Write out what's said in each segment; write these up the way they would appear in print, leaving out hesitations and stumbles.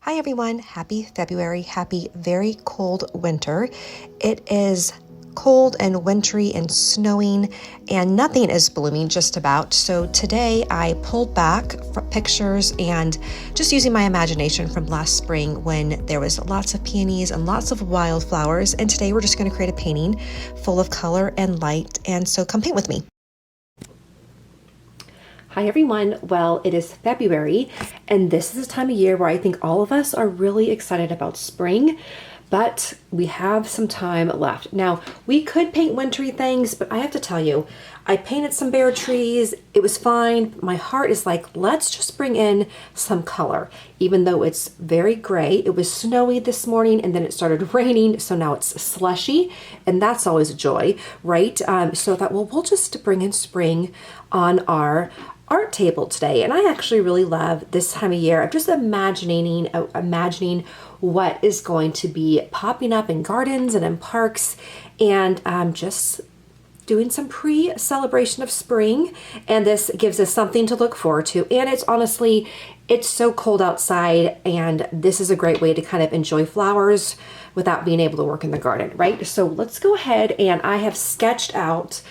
Hi everyone, happy February, happy very cold winter. It is cold and wintry and snowing and nothing is blooming just about. So today I pulled back pictures and just using my imagination from last spring when there was lots of peonies and lots of wildflowers. And today we're just going to create a painting full of color and light. And so come paint with me. Hi everyone, well it is February and this is a time of year where I think all of us are really excited about spring, but we have some time left. Now we could paint wintry things, but I have to tell you, I painted some bare trees, it was fine. My heart is like, let's just bring in some color. Even though it's very gray, it was snowy this morning and then it started raining, so now it's slushy and that's always a joy, right? So I thought, well, we'll just bring in spring on our art table today. And I actually really love this time of year. I'm just imagining what is going to be popping up in gardens and in parks, and just doing some pre-celebration of spring. And this gives us something to look forward to. And it's honestly, it's so cold outside, and this is a great way to kind of enjoy flowers without being able to work in the garden, right? So let's go ahead, and I have sketched out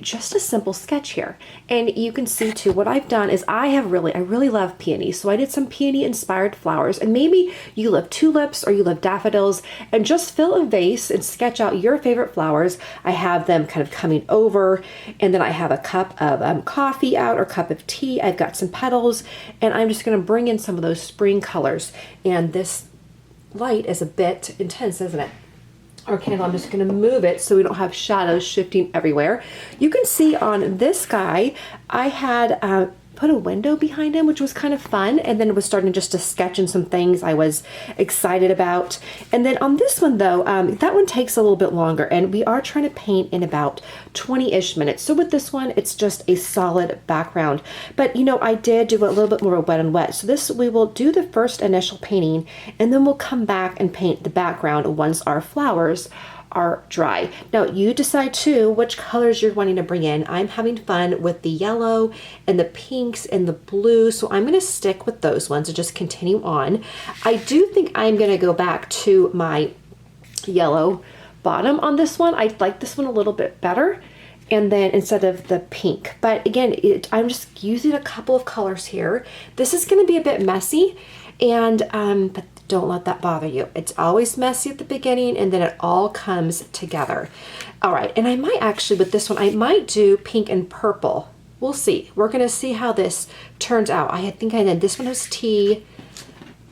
just a simple sketch here. And you can see too, what I've done is I really love peonies. So I did some peony inspired flowers, and maybe you love tulips or you love daffodils, and just fill a vase and sketch out your favorite flowers. I have them kind of coming over, and then I have a cup of coffee out or cup of tea. I've got some petals, and I'm just going to bring in some of those spring colors. And this light is a bit intense, isn't it? Our candle, I'm just going to move it so we don't have shadows shifting everywhere. You can see on this guy, I had put a window behind him, which was kind of fun. And then it was starting just to sketch in some things I was excited about. And then on this one though, that one takes a little bit longer, and we are trying to paint in about 20-ish minutes. So with this one, it's just a solid background. But you know, I did do a little bit more of wet and wet. So this, we will do the first initial painting, and then we'll come back and paint the background once our flowers are dry. Now you decide too which colors you're wanting to bring in. I'm having fun with the yellow and the pinks and the blue, so I'm going to stick with those ones and just continue on. I do think I'm going to go back to my yellow bottom on this one. I like this one a little bit better, and then instead of the pink. But again, I'm just using a couple of colors here. This is going to be a bit messy, and but don't let that bother you. It's always messy at the beginning, and then it all comes together. All right, and I might actually, with this one, I might do pink and purple. We'll see. We're gonna see how this turns out. I think I did, this one was tea,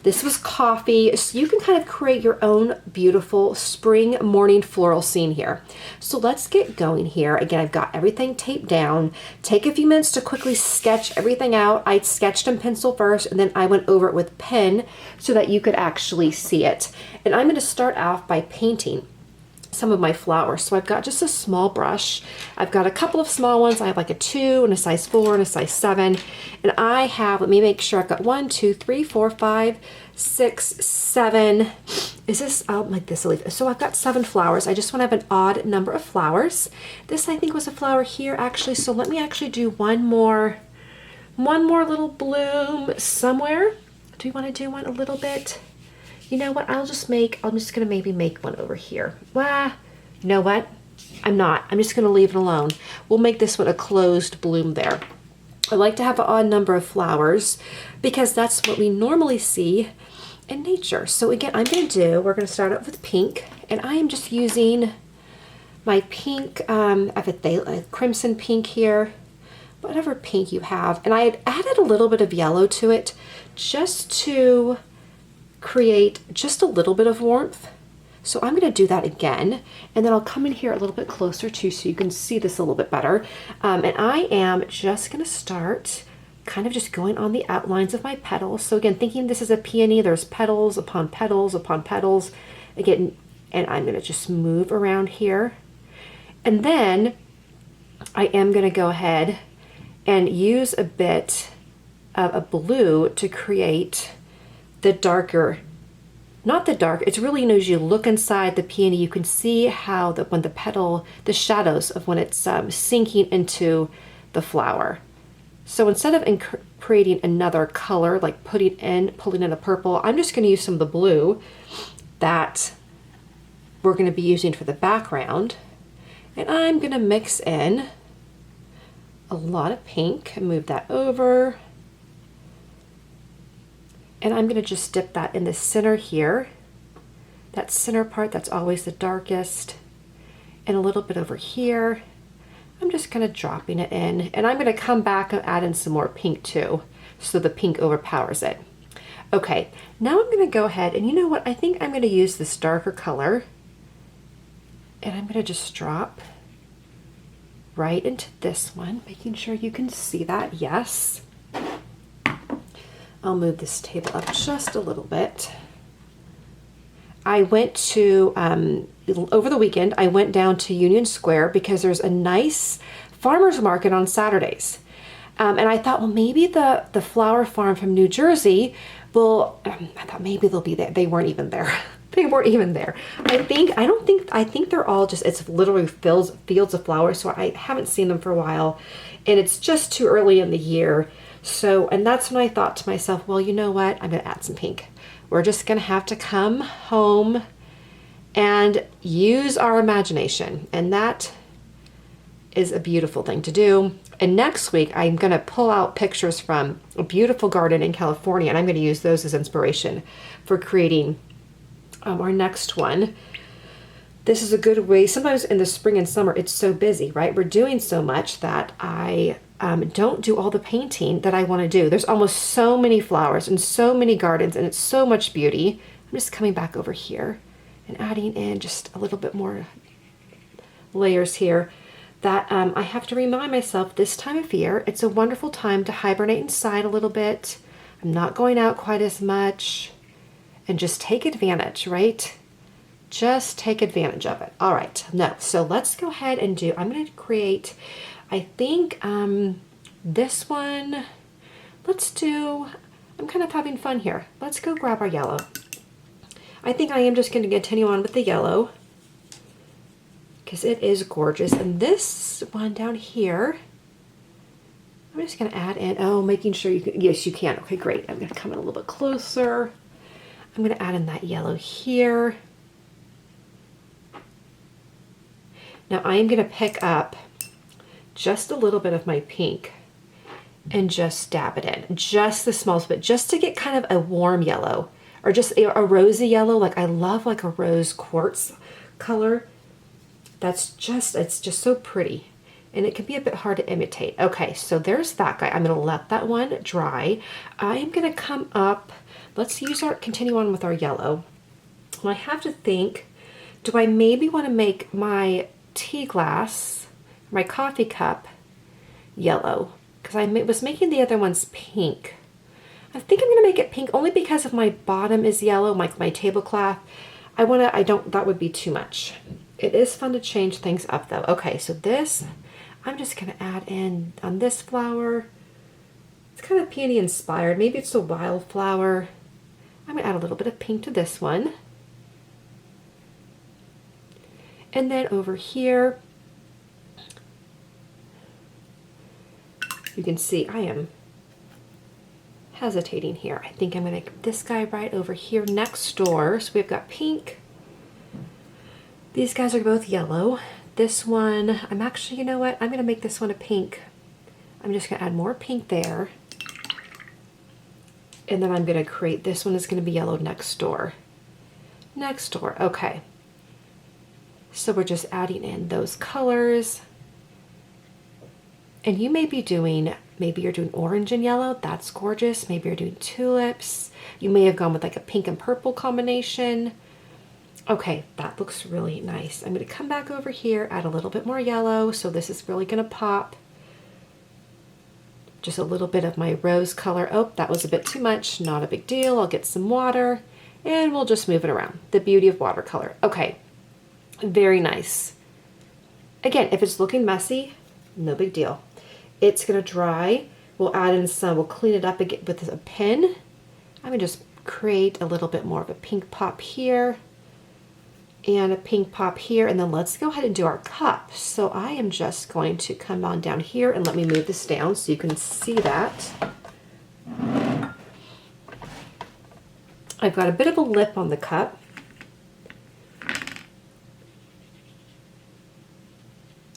this was coffee. So you can kind of create your own beautiful spring morning floral scene here. So let's get going here. Again, I've got everything taped down. Take a few minutes to quickly sketch everything out. I sketched in pencil first, and then I went over it with pen so that you could actually see it. And I'm going to start off by painting some of my flowers. So I've got just a small brush. I've got a couple of small ones. I have like a 2 and a size 4 and a size 7. And I have, let me make sure, I've got 1, 2, 3, 4, 5, 6, 7. Is this, I'll make this a leaf. So I've got 7 flowers. I just want to have an odd number of flowers. This I think was a flower here actually. So let me actually do one more little bloom somewhere. Do you want to do one a little bit? You know what, I'm just gonna maybe make one over here. You know what? I'm just gonna leave it alone. We'll make this one a closed bloom there. I like to have an odd number of flowers because that's what we normally see in nature. So again, we're gonna start out with pink, and I am just using my pink, I have a crimson pink here, whatever pink you have. And I had added a little bit of yellow to it just to create just a little bit of warmth. So I'm going to do that again, and then I'll come in here a little bit closer too so you can see this a little bit better. And I am just going to start kind of just going on the outlines of my petals. So again, thinking this is a peony, there's petals upon petals upon petals again, and I'm going to just move around here. And then I am going to go ahead and use a bit of a blue to create the darker, not the dark, it's really, you know, as you look inside the peony, you can see how when the petal, the shadows of when it's sinking into the flower. So instead of creating another color, like pulling in a purple, I'm just going to use some of the blue that we're going to be using for the background. And I'm going to mix in a lot of pink and move that over. And I'm going to just dip that in the center here. That center part, that's always the darkest. And a little bit over here. I'm just kind of dropping it in. And I'm going to come back and add in some more pink too, so the pink overpowers it. Okay, now I'm going to go ahead and you know what? I think I'm going to use this darker color. And I'm going to just drop right into this one, making sure you can see that. Yes. I'll move this table up just a little bit. I went to, over the weekend, I went down to Union Square because there's a nice farmer's market on Saturdays. And I thought, well, maybe the flower farm from New Jersey will, I thought maybe they'll be there. They weren't even there. They weren't even there. I think they're all just, it's literally fields of flowers. So I haven't seen them for a while and it's just too early in the year. So, and that's when I thought to myself, well, you know what? I'm going to add some pink. We're just going to have to come home and use our imagination. And that is a beautiful thing to do. And next week, I'm going to pull out pictures from a beautiful garden in California, and I'm going to use those as inspiration for creating our next one. This is a good way. Sometimes in the spring and summer, it's so busy, right? We're doing so much that I don't do all the painting that I want to do. There's almost so many flowers and so many gardens, and it's so much beauty. I'm just coming back over here and adding in just a little bit more layers here that I have to remind myself this time of year, it's a wonderful time to hibernate inside a little bit. I'm not going out quite as much and just take advantage, right? Just take advantage of it. All right, no, so let's go ahead and do, I'm going to create, I think this one, let's do, I'm kind of having fun here. Let's go grab our yellow. I think I am just going to continue on with the yellow because it is gorgeous. And this one down here, I'm just going to add in, oh, making sure you can, yes, you can. Okay, great. I'm going to come in a little bit closer. I'm going to add in that yellow here. Now I am going to pick up just a little bit of my pink and just dab it in, just the smallest bit, just to get kind of a warm yellow or just a rosy yellow. Like I love like a rose quartz color. That's just, it's just so pretty and it can be a bit hard to imitate. Okay, so there's that guy. I'm going to let that one dry. I'm going to come up, let's continue on with our yellow. And I have to think, do I maybe want to make my tea glass, my coffee cup yellow? Because I was making the other ones pink. I think I'm going to make it pink only because of my bottom is yellow, like my tablecloth. That would be too much. It is fun to change things up though. Okay, so this, I'm just going to add in on this flower. It's kind of peony inspired. Maybe it's a wildflower. I'm going to add a little bit of pink to this one. And then over here, you can see I am hesitating here. I think I'm going to get this guy right over here next door. So we've got pink. These guys are both yellow. This one, I'm actually, you know what? I'm going to make this one a pink. I'm just going to add more pink there. And then I'm going to create, this one is going to be yellow next door. Next door, okay. So we're just adding in those colors. And you may be doing, maybe you're doing orange and yellow. That's gorgeous. Maybe you're doing tulips. You may have gone with like a pink and purple combination. Okay, that looks really nice. I'm going to come back over here, add a little bit more yellow. So this is really going to pop. Just a little bit of my rose color. Oh, that was a bit too much. Not a big deal. I'll get some water and we'll just move it around. The beauty of watercolor. Okay, very nice. Again, if it's looking messy, no big deal. It's going to dry. We'll add in some, we'll clean it up again with a pen. I'm going to just create a little bit more of a pink pop here. and a pink pop here, and then let's go ahead and do our cup. So I am just going to come on down here, and let me move this down so you can see that. I've got a bit of a lip on the cup.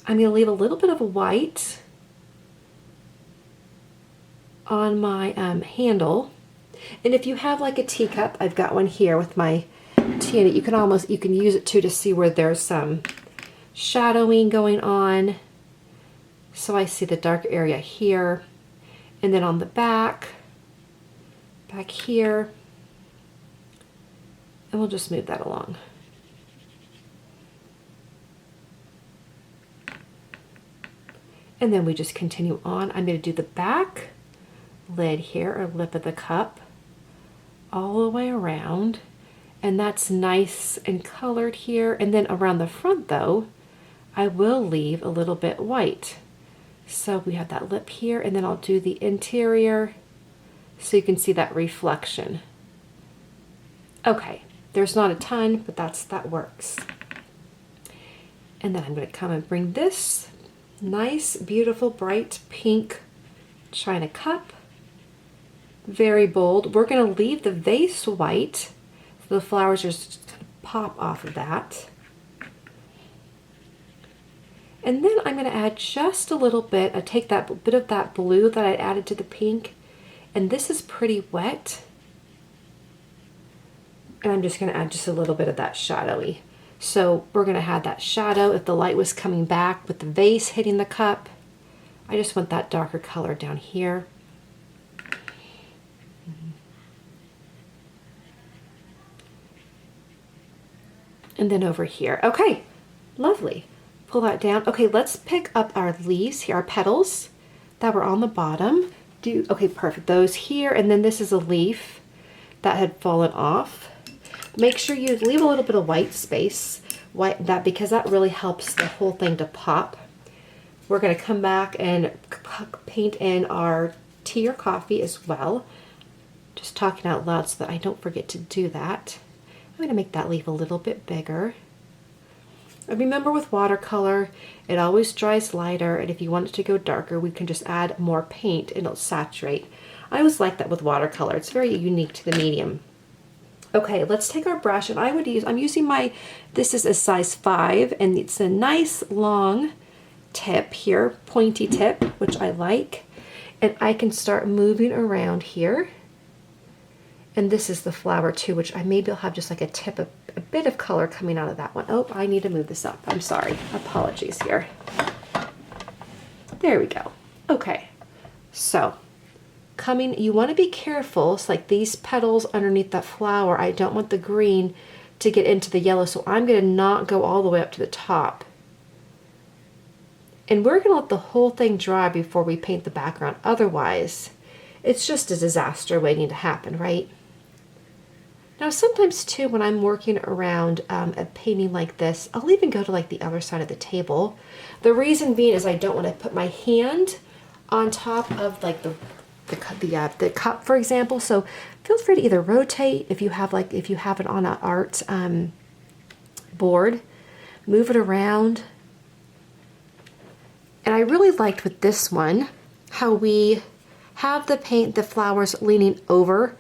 I'm going to leave a little bit of a white on my handle. And if you have like a teacup, I've got one here with my tea in it. You can use it too to see where there's some shadowing going on. So I see the dark area here, and then on the back here, and we'll just move that along. And then we just continue on. I'm going to do the back lid here, or lip of the cup, all the way around. And that's nice and colored here. And then around the front though, I will leave a little bit white. So we have that lip here, and then I'll do the interior so you can see that reflection. Okay, there's not a ton, but that works. And then I'm going to come and bring this nice, beautiful, bright pink china cup. Very bold. We're going to leave the vase white. So the flowers just kind of pop off of that. And then I'm going to add just a little bit. I take that bit of that blue that I added to the pink, and this is pretty wet. And I'm just going to add just a little bit of that shadowy. So we're going to have that shadow if the light was coming back with the vase hitting the cup. I just want that darker color down here. And then over here. Okay, lovely. Pull that down. Okay, let's pick up our leaves here, our petals that were on the bottom. Okay, perfect. Those here, and then this is a leaf that had fallen off. Make sure you leave a little bit of white space, because that really helps the whole thing to pop. We're going to come back and paint in our tea or coffee as well. Just talking out loud so that I don't forget to do that. I'm going to make that leaf a little bit bigger. And remember, with watercolor, it always dries lighter, and if you want it to go darker, we can just add more paint and it'll saturate. I always like that with watercolor. It's very unique to the medium. Okay, let's take our brush, and I'm using this is a size 5, and it's a nice long tip here, pointy tip, which I like. And I can start moving around here. And this is the flower too, which maybe I'll have just like a bit of color coming out of that one. Oh, I need to move this up. I'm sorry. Apologies here. There we go. Okay. So you want to be careful. It's like these petals underneath that flower. I don't want the green to get into the yellow, so I'm going to not go all the way up to the top. And we're going to let the whole thing dry before we paint the background. Otherwise, it's just a disaster waiting to happen, right? Now sometimes too, when I'm working around a painting like this, I'll even go to like the other side of the table. The reason being is I don't want to put my hand on top of like the cup, for example. So feel free to either rotate if you have it on an art board, move it around. And I really liked with this one how we have the flowers leaning over.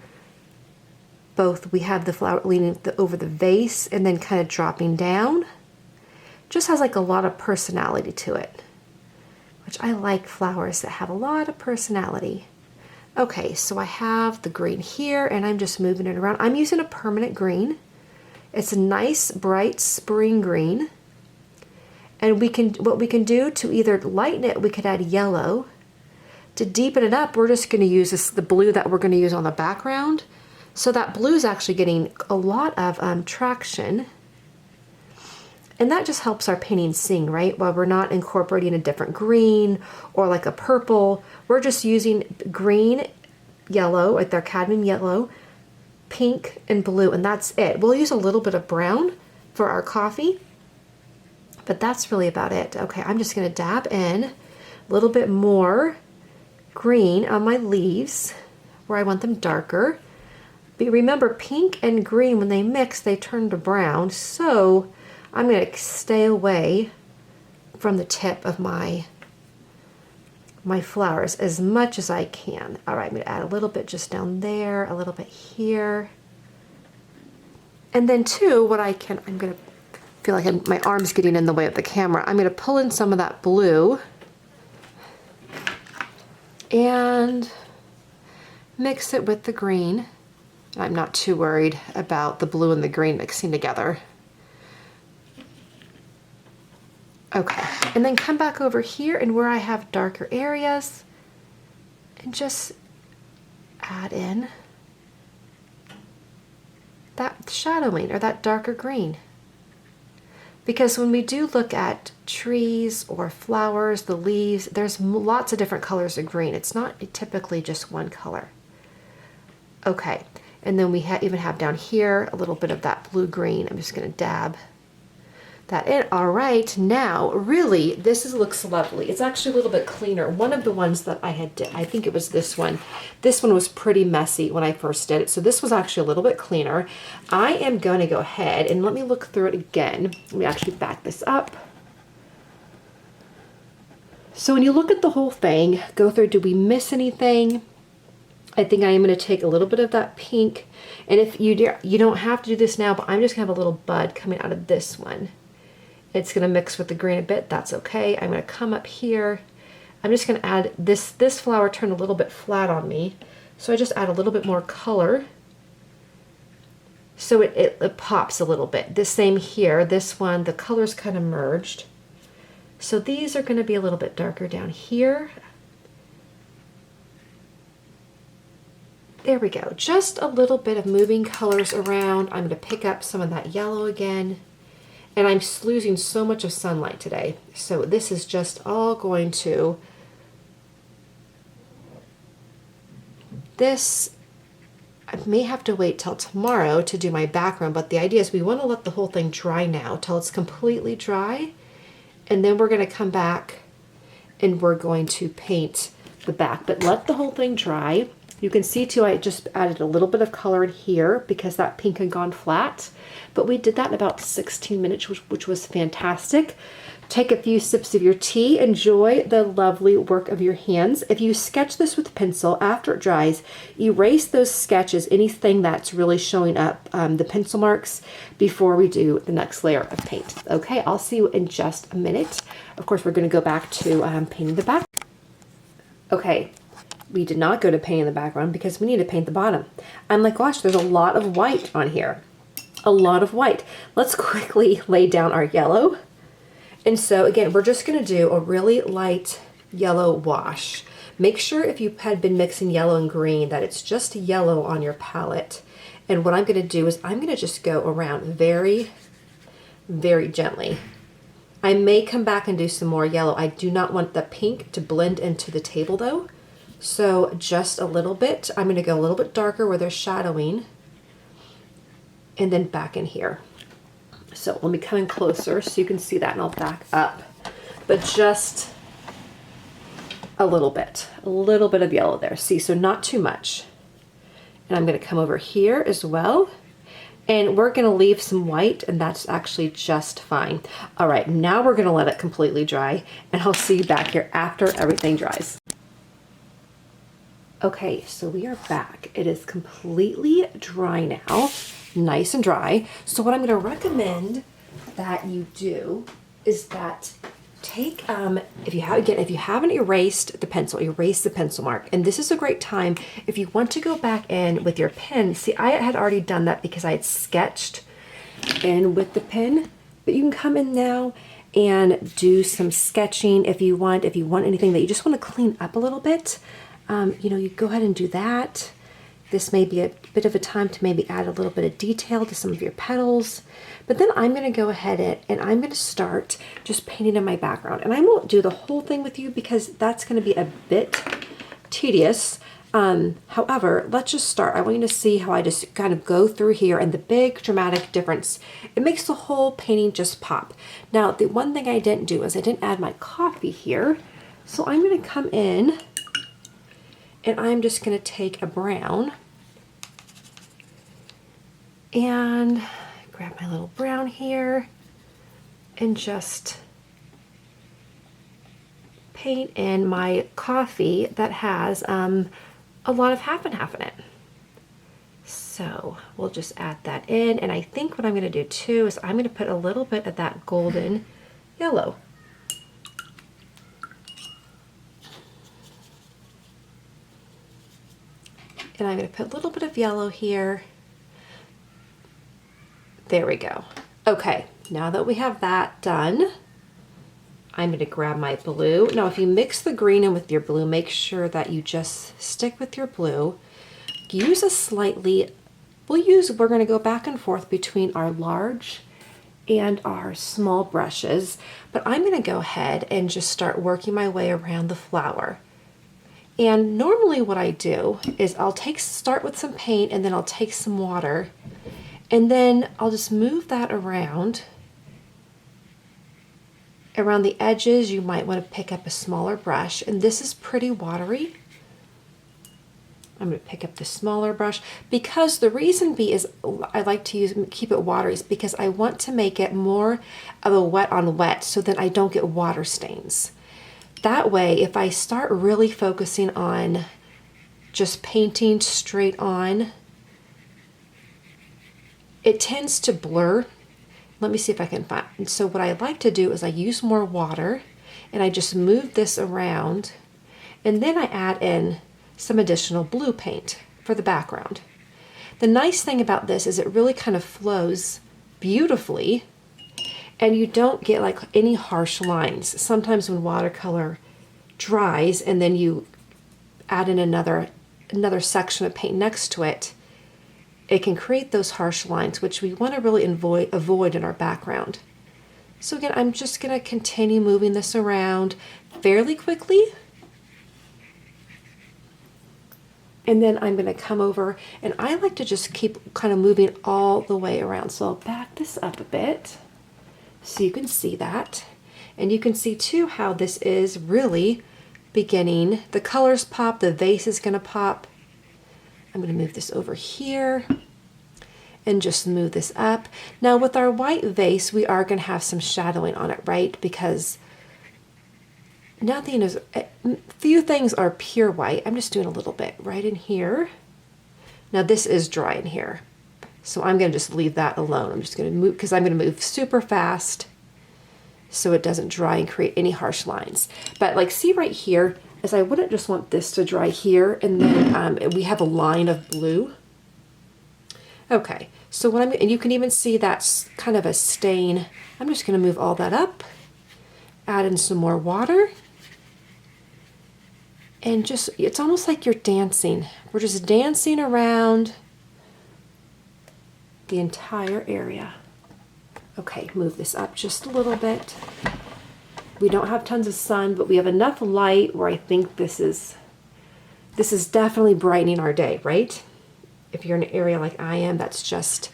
We have the flower leaning over the vase and then kind of dropping down. Just has like a lot of personality to it, which I like flowers that have a lot of personality. Okay, so I have the green here, and I'm just moving it around. I'm using a permanent green. It's a nice bright spring green. And what we can do to either lighten it, we could add yellow. To deepen it up, we're just going to use the blue that we're going to use on the background. So that blue is actually getting a lot of traction. And that just helps our painting sing, right? While we're not incorporating a different green or like a purple, we're just using green, yellow, like their cadmium yellow, pink, and blue, and that's it. We'll use a little bit of brown for our coffee, but that's really about it. Okay, I'm just going to dab in a little bit more green on my leaves where I want them darker. But remember, pink and green, when they mix, they turn to brown, so I'm going to stay away from the tip of my flowers as much as I can. All right, I'm going to add a little bit just down there, a little bit here. And then too, what I'm going to feel like my arm's getting in the way of the camera. I'm going to pull in some of that blue and mix it with the green. I'm not too worried about the blue and the green mixing together. Okay, and then come back over here and where I have darker areas and just add in that shadowing or that darker green. Because when we do look at trees or flowers, the leaves, there's lots of different colors of green. It's not typically just one color. Okay, and then we even have down here a little bit of that blue-green. I'm just going to dab that in. All right, now really this looks lovely. It's actually a little bit cleaner. One of the ones that I did, I think it was this one. This one was pretty messy when I first did it, so this was actually a little bit cleaner. I am going to go ahead and let me look through it again. Let me actually back this up. So when you look at the whole thing, go through, do we miss anything? I think I am going to take a little bit of that pink, and if you don't have to do this now, but I'm just going to have a little bud coming out of this one. It's going to mix with the green a bit. That's okay. I'm going to come up here. I'm just going to add this flower turned a little bit flat on me, so I just add a little bit more color so it pops a little bit. The same here. This one, the colors kind of merged. So these are going to be a little bit darker down here. There we go. Just a little bit of moving colors around. I'm going to pick up some of that yellow again. And I'm losing so much of sunlight today. So this is just all going to, I may have to wait till tomorrow to do my background, but the idea is we want to let the whole thing dry now till it's completely dry. And then we're going to come back and we're going to paint the back, but let the whole thing dry. You can see too, I just added a little bit of color in here because that pink had gone flat, but we did that in about 16 minutes, which was fantastic. Take a few sips of your tea, enjoy the lovely work of your hands. If you sketch this with pencil, after it dries, erase those sketches, anything that's really showing up, the pencil marks, before we do the next layer of paint. Okay, I'll see you in just a minute. Of course, we're gonna go back to painting the back. Okay. We did not go to painting the background because we need to paint the bottom. I'm like, gosh, there's a lot of white on here. A lot of white. Let's quickly lay down our yellow. And so again, we're just gonna do a really light yellow wash. Make sure if you had been mixing yellow and green that it's just yellow on your palette. And what I'm gonna do is I'm gonna just go around very, very gently. I may come back and do some more yellow. I do not want the pink to blend into the table though. So just a little bit. I'm going to go a little bit darker where there's shadowing and then back in here. So let me come in closer so you can see that and I'll back up. But just a little bit of yellow there. See, so not too much. And I'm going to come over here as well. And we're going to leave some white and that's actually just fine. All right, now we're going to let it completely dry and I'll see you back here after everything dries. Okay, so we are back. It is completely dry now, nice and dry. So what I'm going to recommend that you do is that take, if you haven't erased the pencil, erase the pencil mark. And this is a great time if you want to go back in with your pen. See, I had already done that because I had sketched in with the pen, but you can come in now and do some sketching if you want anything that you just want to clean up a little bit. You know, you go ahead and do that. This may be a bit of a time to maybe add a little bit of detail to some of your petals. But then I'm going to go ahead and I'm going to start just painting in my background. And I won't do the whole thing with you because that's going to be a bit tedious. However, let's just start. I want you to see how I just kind of go through here and the big dramatic difference. It makes the whole painting just pop. Now, the one thing I didn't do is I didn't add my coffee here. So I'm going to come in and I'm just going to take a brown and grab my little brown here. and just paint in my coffee that has a lot of half and half in it. So we'll just add that in, and I think what I'm going to do too is I'm going to put a little bit of that golden yellow. And I'm going to put a little bit of yellow here. There we go. Okay, now that we have that done, I'm going to grab my blue. Now, if you mix the green in with your blue, make sure that you just stick with your blue. Use a slightly, we're going to go back and forth between our large and our small brushes, but I'm going to go ahead and just start working my way around the flower. And normally what I do is I'll start with some paint, and then I'll take some water, and then I'll just move that around. Around the edges, you might want to pick up a smaller brush, and this is pretty watery. I'm going to pick up the smaller brush because the reason is I like to keep it watery is because I want to make it more of a wet on wet so that I don't get water stains. That way, if I start really focusing on just painting straight on, it tends to blur. Let me see if I can find. And so what I like to do is I use more water and I just move this around, and then I add in some additional blue paint for the background. The nice thing about this is it really kind of flows beautifully, and you don't get like any harsh lines. Sometimes when watercolor dries and then you add in another section of paint next to it, it can create those harsh lines, which we want to really avoid in our background. So again, I'm just going to continue moving this around fairly quickly. And then I'm going to come over, and I like to just keep kind of moving all the way around. So I'll back this up a bit so you can see that. And you can see too how this is really beginning. The colors pop, the vase is going to pop. I'm going to move this over here and just move this up. Now with our white vase, we are going to have some shadowing on it, right? Because nothing is, few things are pure white. I'm just doing a little bit right in here. Now this is dry in here, so I'm going to just leave that alone. I'm just going to move, because I'm going to move super fast so it doesn't dry and create any harsh lines. But like, see right here, is I wouldn't just want this to dry here, and then we have a line of blue. Okay, so what and you can even see that's kind of a stain. I'm just going to move all that up, add in some more water, and just, it's almost like you're dancing. We're just dancing around the entire area. Okay, move this up just a little bit. We don't have tons of sun, but we have enough light where I think this is definitely brightening our day, right? If you're in an area like I am that's just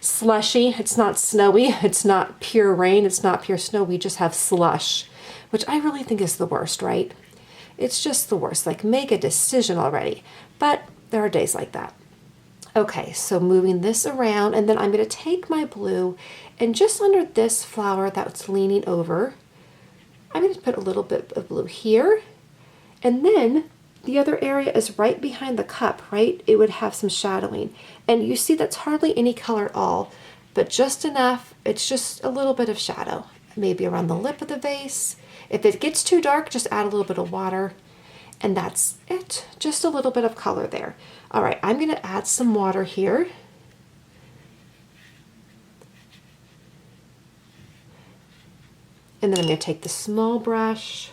slushy, it's not snowy, it's not pure rain, it's not pure snow, we just have slush, which I really think is the worst, right? It's just the worst. Like, make a decision already. But there are days like that. Okay, so moving this around, and then I'm going to take my blue, and just under this flower that's leaning over, I'm going to put a little bit of blue here, and then the other area is right behind the cup, right? It would have some shadowing, and you see that's hardly any color at all, but just enough. It's just a little bit of shadow, maybe around the lip of the vase. If it gets too dark, just add a little bit of water, and that's it. Just a little bit of color there. All right, I'm going to add some water here. And then I'm going to take the small brush,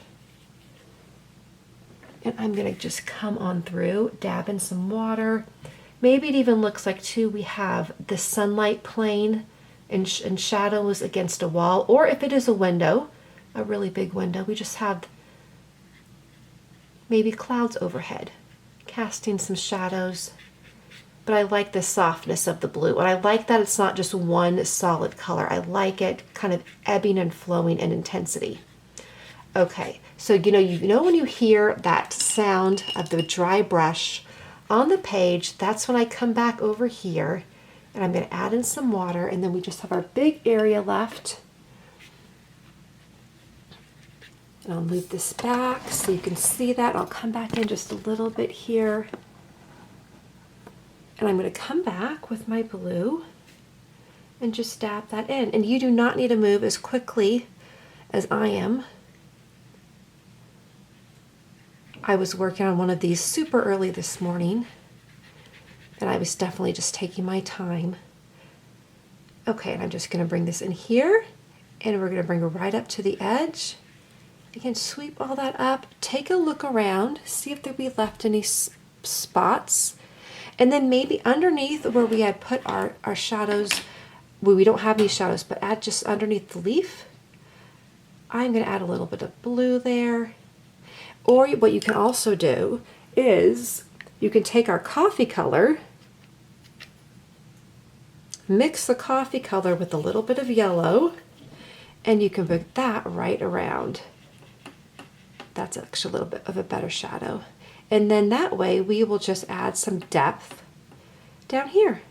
and I'm going to just come on through, dab in some water. Maybe it even looks like too we have the sunlight playing and shadows against a wall, or if it is a window, a really big window, we just have maybe clouds overhead, casting some shadows. But I like the softness of the blue, and I like that it's not just one solid color. I like it kind of ebbing and flowing in intensity. Okay, so you know when you hear that sound of the dry brush on the page, that's when I come back over here, and I'm going to add in some water, and then we just have our big area left. And I'll move this back so you can see that. I'll come back in just a little bit here. And I'm going to come back with my blue and just dab that in. And you do not need to move as quickly as I am. I was working on one of these super early this morning, and I was definitely just taking my time. Okay, and I'm just going to bring this in here, and we're going to bring it right up to the edge. Again, sweep all that up, take a look around, see if we left any spots. And then maybe underneath where we had put our shadows, well, we don't have any shadows, but add just underneath the leaf, I'm going to add a little bit of blue there. Or what you can also do is you can take our coffee color, mix the coffee color with a little bit of yellow, and you can put that right around. That's actually a little bit of a better shadow. And then that way we will just add some depth down here.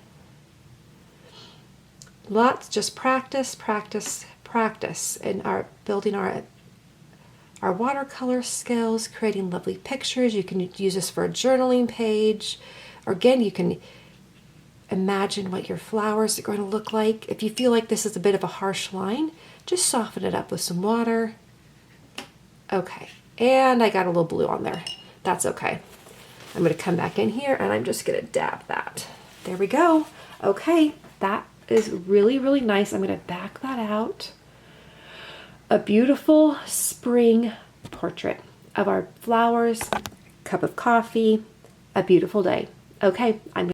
Lots, just practice, practice, practice in our building our watercolor skills, creating lovely pictures. You can use this for a journaling page. Or again, you can imagine what your flowers are going to look like. If you feel like this is a bit of a harsh line, just soften it up with some water. Okay, and I got a little blue on there. That's okay. I'm going to come back in here and I'm just going to dab that. There we go. Okay, that is really, really nice. I'm going to back that out. A beautiful spring portrait of our flowers, cup of coffee, a beautiful day. Okay, I'm